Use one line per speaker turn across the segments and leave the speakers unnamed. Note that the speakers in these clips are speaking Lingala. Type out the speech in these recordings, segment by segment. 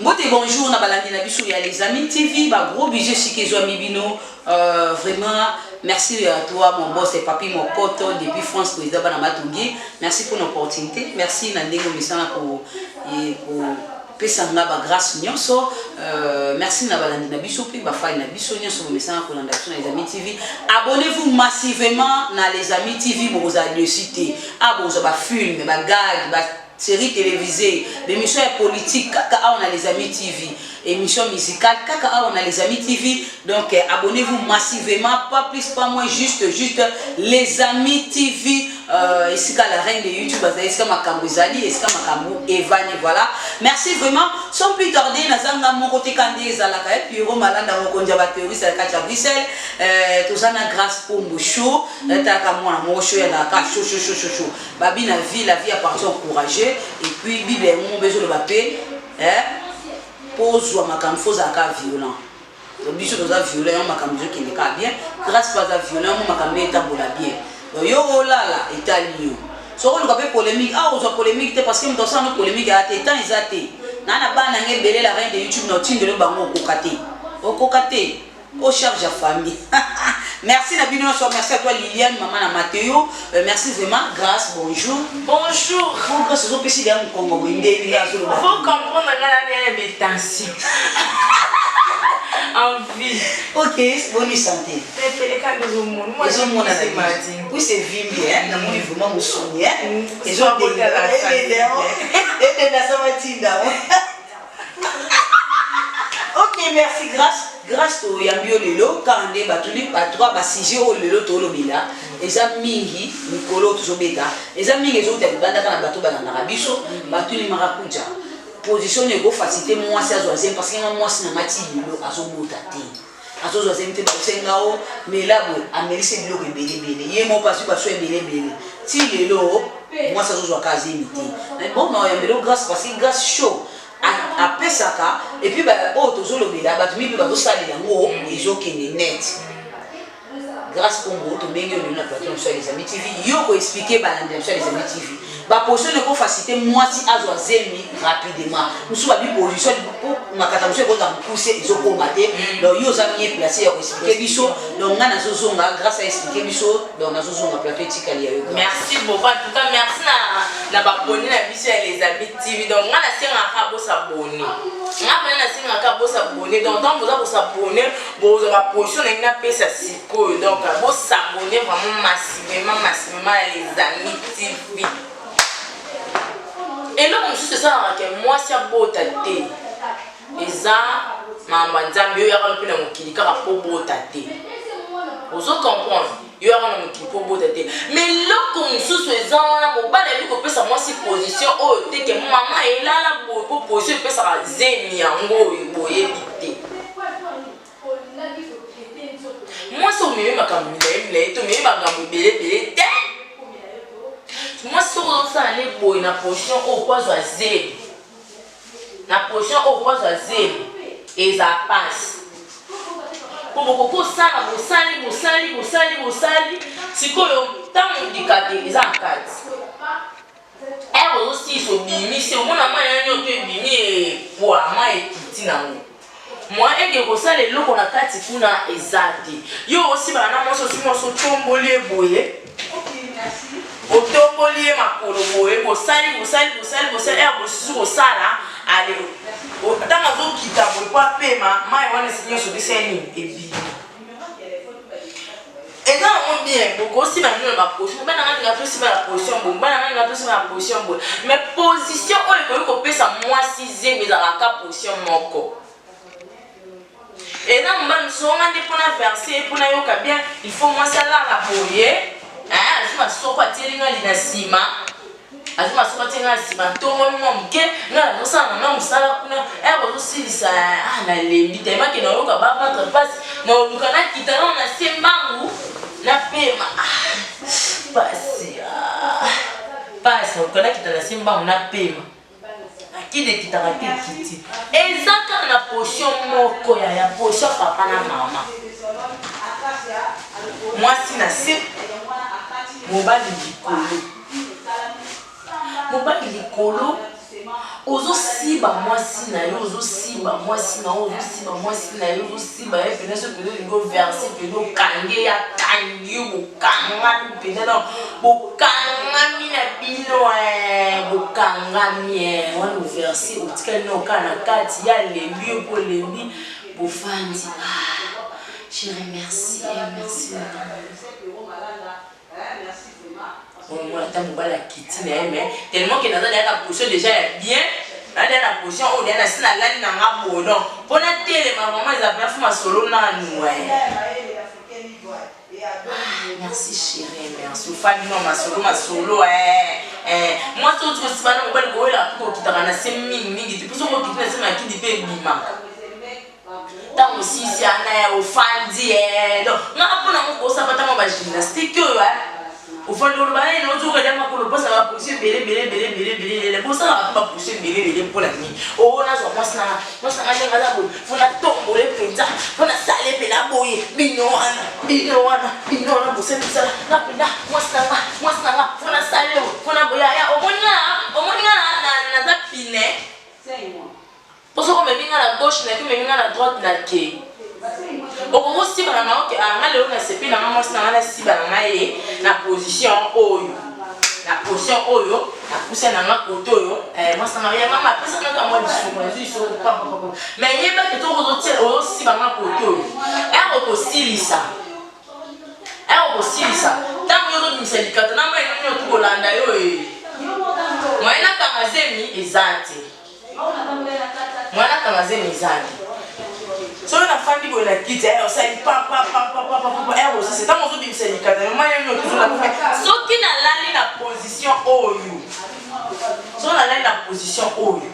Bonjour, na balandi na biso ya les amis TV, gros bisous si que Mibino, vraiment merci à toi mon boss et papi mon pote depuis France président bana matungi. Merci pour l'opportunité, merci na ndenge misana pour pesanga ba grâce nyonso, merci na balandi na biso pe ba fay na biso nyonso misana pour l'andation les amis TV. Abonnez-vous massivement na les amis TV pour vous aller citer. Abonnez-vous ba film, ba gag, ba séries télévisées, émissions politiques, kaka on a les amis TV, émissions musicales, kaka on a les amis TV. Donc abonnez-vous massivement, pas plus pas moins, juste les amis TV. Ici la reine de YouTube, ici Makambo Zali, ici Makambo Evani, voilà. Merci vraiment. Sans plus tarder, nazanga mon côté candidat Zalaka et puis Romalanda mon conja batterie c'est la Bruxelles. Tout ça na grâce pour mon show, t'as qu'à moi mon show y a la chaud. Babi la vie appartient au courageux. Et puis Bible mon besoin de papier pose ou Makambo faux à violent. Le bicho doit violent, Makambo qui n'est pas bien. Grâce pas à violent, Makambo est bien. Yo là italien so on va polémique on va polémique parce que nous sommes polémique à temps isaté nana bana ngebele la reine de YouTube no tindelo bango okokate au charge à famille. Merci Nabino, merci à toi Liliane, maman na Mathéo, merci vraiment, grâce, bonjour.
Bonjour.
Bon grâce aux PC dans Congo Bindé,
faut comprendre la bétancie. Envie.
Ok, bonne santé.
Moi, je
oui, c'est bien, dans mon livre, mon souvenir.
Et je vais
ok, merci, grâce au Yambio Lelo, car on est battu à 3 basijé au Lelo Tolobila, et ça mingi, Nicolo Tsobeta, et ça mingi, les autres, dans bateau Banarabiso, battu les maracuja. Position de facilité, moi, c'est à Zoisem, parce que moi, c'est un mati, à son bout à terre. À son Zoisem, tu es mais là, à Mélissé, il y a un bébé, il y a mon passé, parce que bébé. Si il est là, moi, ça se joue à caser imité. Mais bon, non, il y a grâce, parce que grâce chaud. À Pesaka, et puis, oh, tout le monde là, tu peux pas salir là, ils ont qui est net. Grâce pour moi, tu m'as dit que plateforme sur les amis TV, il faut expliquer sur les amis TV. La position de faciliter moi si à Zoazemi rapidement. Nous sommes à une position pour ma catastrophe pour pousser ils ont combattu. Donc ils ont mis placé à expliquer biso. Donc on a zozonga grâce à expliquer biso. Donc on a zozonga plateau tikali.
Merci beaucoup. En tout cas merci na baboni na biso les amis TV. Donc on a senga kabo s'abonner. On a senga kabo s'abonner. Donc tant vous s'abonner, vous avez position na pesa siko. Donc vous s'abonner vraiment massivement les amis TV. Et là, je sais que moi, c'est beau tâter. Et ça, maman, il y a un peu de qui pour beau tâter. Vous comprenez? Il y a un peu pour beau tâter. Mais là, comme sous ce gens, on va aller couper sa moi si position. Oh, t'es que maman est là pour position, peut ça zémi en gros, il faut éviter. Moi, c'est au milieu, ma caméra, il est au milieu, ma caméra, moi, si on a allé pour une position au poids à zéro, la position au poids à zéro, et ça passe. Pour beaucoup ça, vous salez, si vous avez handicapé, ils ont 4. Et aussi, il faut bimi, c'est au moins un bimi pour moi et petit nango. Moi, et que ça, les locaux na 4 kuna exact. Yo aussi, bah, na moi, so tombolé boye. Otombolie makolo boye bosali bosala allez otanga zo kita boye pa pema mai wana sinyo so biseni ebi eza mon bien boko si ba nuna ba position ba na nga to si ba la position bo ba na nga to si ba la position bo mais position oyo ko pesa moi 6e mais la ka position moko et là mba nsonga ndi pona verser pona yoka bien il faut moi ça la boye. Azuma soko atelinga lina sima. Azuma soko atelinga sima. Tongo mke na nosana na musala kuna ebo silisa na lembi tema ke na yoka ba prendre passe na lukana kitana na sembangu na pema. Passe lukana kitana sembangu na pema. Akide kitaka kiti. Ezaka na potion moko ya potion papa na mama. Moi si na si mobali likolo ozosiba mwasi na yo ozosiba mwasi na yo ozosiba mwasi na yo ozosiba ye pene so pene lingo verse pene okange ya kangi bokangami pene donc bokangami na bino bokangami wana verse otikali na oka na kati ya lembi yo po lembi bofandi chérie merci merci on a tant de quitter mais tellement que dans la position déjà bien là dans la position on est assis là na nga bono pona tele ma maman ils appellent ma solo na nous merci chérie merci famille non ma solo moi tout ce que ça va go la ko kitaka na semi mingi tu peux so ko kitana sema kidi pe bima tant aussi si ana au fandi donc nga apona ngo ko sapata mo ba gymnastique yo au fond de l'urbain, nous avons déjà pour le poste à pousser belé, pour ça on va pousser belé pour la nuit. Oh, on a zo moi ça j'ai pas bon. Faut la tomber penza, faut la saler pe la boye. Bino wana pousser ça. La penda, moi ça faut la saler, faut la boye ya. Omonia na za pine. C'est moi. Pour ça on met bien à la gauche, mais que bien à la droite la quai. Au si ba na ok anga leo na sepi na mama sina na si ba na ye na position oyo na pousse na nga koto yo moi ça ya mama pesa na ka moi diso pa mais yeba que to rozotia o si ba na koto yo ko silisa tango yo to misalikata na mai nyo to kolanda yo moi na kamazemi ezate so na fandi bo na kiti ça pa c'est tant on dit c'est likata mais moi yo toujours la faire so qui na lali na position oyo so na lali na position oyo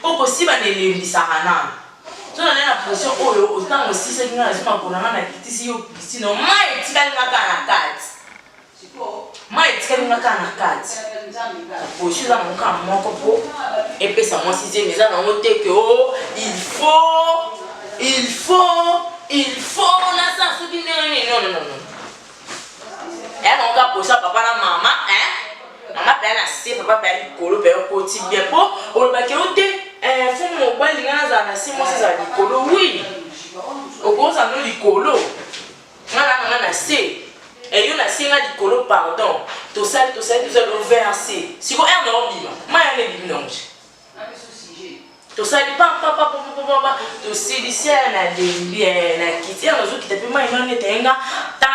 poko si ba ne lembisa hana so na lali na position oyo autant aussi c'est que na zima kona na kiti si yo pisino mai tikali ngaka na kati mai tikali ngaka na kati position za monka moko po epesa moi sixième mais ça na mote que oh il faut on a ça ce qui non on va poser papa na maman maman paye na si papa paye likolo paye koti bien po on va que on te font mon bois linga na si moi ça likolo oui au gros ça no likolo na si et yo na si na likolo pardon to ça le verser si ko er no bima ma ya le bima non to sali pa to silisia na dembi na kiti ya nazo kita pe mai nane tenga ta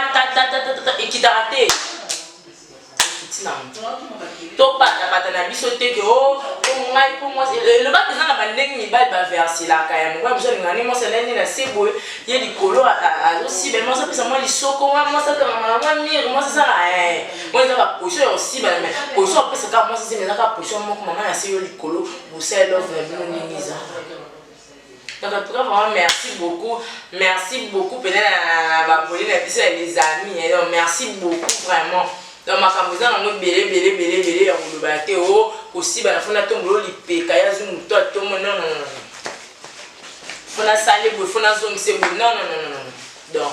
ekitarate kitina to pata na biso te ke o ngai pour moi le ba pesa na bandeng ni ba verser la kaya mo ba biso ngani mo seleni na sebo ye likolo azo si be mo ça pesa mo lisoko mo ça kama mo mire mo ça moi ça va position aussi ba mais position pesa ka mo ça c'est mais ka position mo ko mama na se yo likolo bo c'est love na bino. Donc en tout cas vraiment merci beaucoup peut-être les amis donc merci beaucoup vraiment donc ma caméra na mo belé ya ngolobate o aussi ba na fona tombolo lipeka ya zumu to tomo non fona sale bo fona zongise bo non donc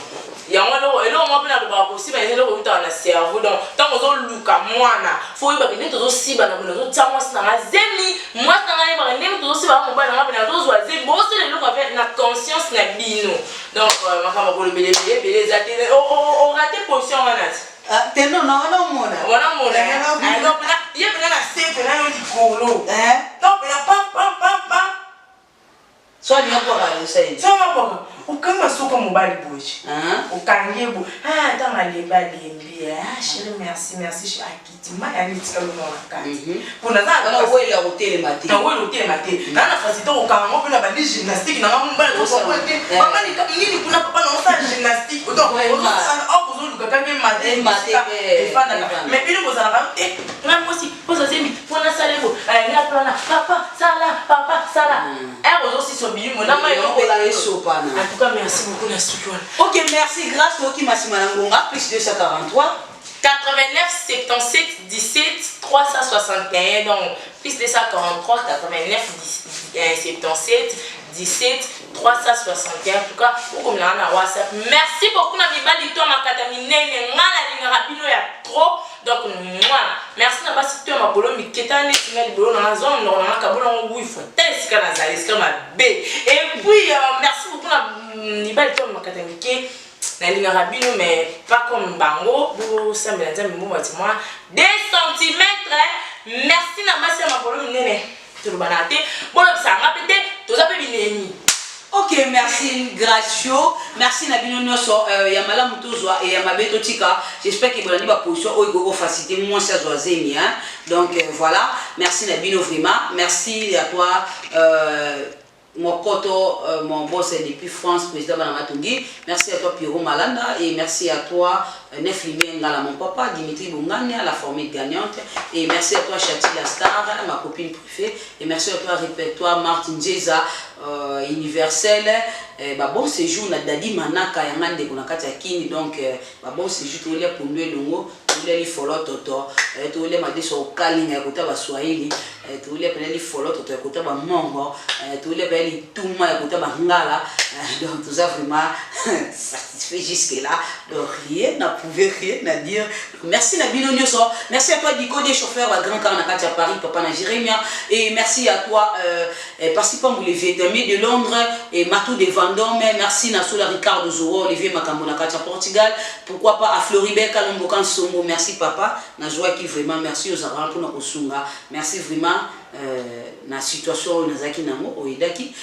yango elo mo pena ba ko siba elo ko uta na cerveau donc tant ozo luka mwana fo iba ke nto zo siba na bono zo tsamwa sina mazemi moi tanga iba ke nto zo siba mo ba na pena zo zo zemi bo se le ko avec na conscience na bino donc ma kama ko belé zate o raté position wana
teno na mona
alors ye pena na se pena yo dikolo donc pena pa
so ni ko ba le sai
so ma ukanga soko mobali boji ukangie bo tanga leba lembi chérie merci chérie akitima ya nitika lo na kati pona za
na wela hotel mate
na facilité ukanga mo pena ba gymnastique na mbala to ko te mama ni nini kuna papa na sa gymnastique donc on vous luka kange mate mais puis nous allons te na moi aussi posa zemi pona salebo na plana papa sala on aussi so bilimo na mai
la sopana.
En tout cas, merci beaucoup, la structure.
Ok, merci. Grâce à qui Massimanangonga, plus 243.
89 77 17 361. Donc, plus 243, 89 77 17 361. En tout cas, comme là na WhatsApp. Merci beaucoup na mibali to makata minene ngala lingaka bino ya trop. Donc moi, merci na basi to ma bolo miketane tinga libolo na zone na kabolo ngui fo tesika na zali ska ma B. Et puis merci beaucoup na mibali to makata mike na lingaka bino mais pas comme bango bo sambela nzambe mo batima 2 cm. Merci na basi ma bolo minene.
Ok, merci Gracio. Merci Nabino Nyoso. Yamala Mutozwa et Yamabeto Tika. J'espère que vous avez la position où faciliter moins ça zoazémi. Donc voilà. Merci Nabino vraiment. Merci à toi. Mon koto, mon boss depuis France, président Banamatungi. Merci à toi Pierrot Malanda et merci à toi Neflimé Ngala, mon papa, Dimitri Bungania, la formule gagnante. Et merci à toi Chati la star, ma copine préférée. Et merci à toi Répertoire Martin Jeza, Universel. Bon séjour, Dadi Manaka, Yamande Kunakati Akini. Donc, bon séjour, tout le monde pour nous, Longo. Tout le follow toto, tout le monde sur Kaling, à côté de Swahili, tout le monde follow toto, à côté de Mongo, tout le monde tout le monde à côté de Ngala. Donc tout ça vraiment satisfait jusque-là. Donc rien n'a prouvé, rien à dire. Merci Nabino Nyoso, merci à toi Dico des chauffeurs à Grand Carnacat à Paris, Papa na Jérémia. Et merci à toi, participant pour les Vietnamiens de Londres et Matou de Vendôme. Merci Nasoula Ricardo Zoro, Olivier Makambo à Portugal. Pourquoi pas à Floribert Kalombokan Somo. Merci papa, na joie qui vraiment merci aux arabes pour notre sunga. Merci vraiment na situation où nazaki namo oidaki.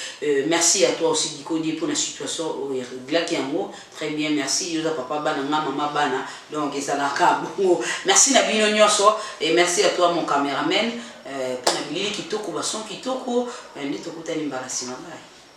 Merci à toi aussi Dikodi pour la situation où glaki amo. Très bien, merci yoza papa bana maman bana. Donc ça la bon. Merci na bino nyoso et merci à toi mon caméraman pour na bilili kitoko bason kitoko ndito kutani mbarasi mabai.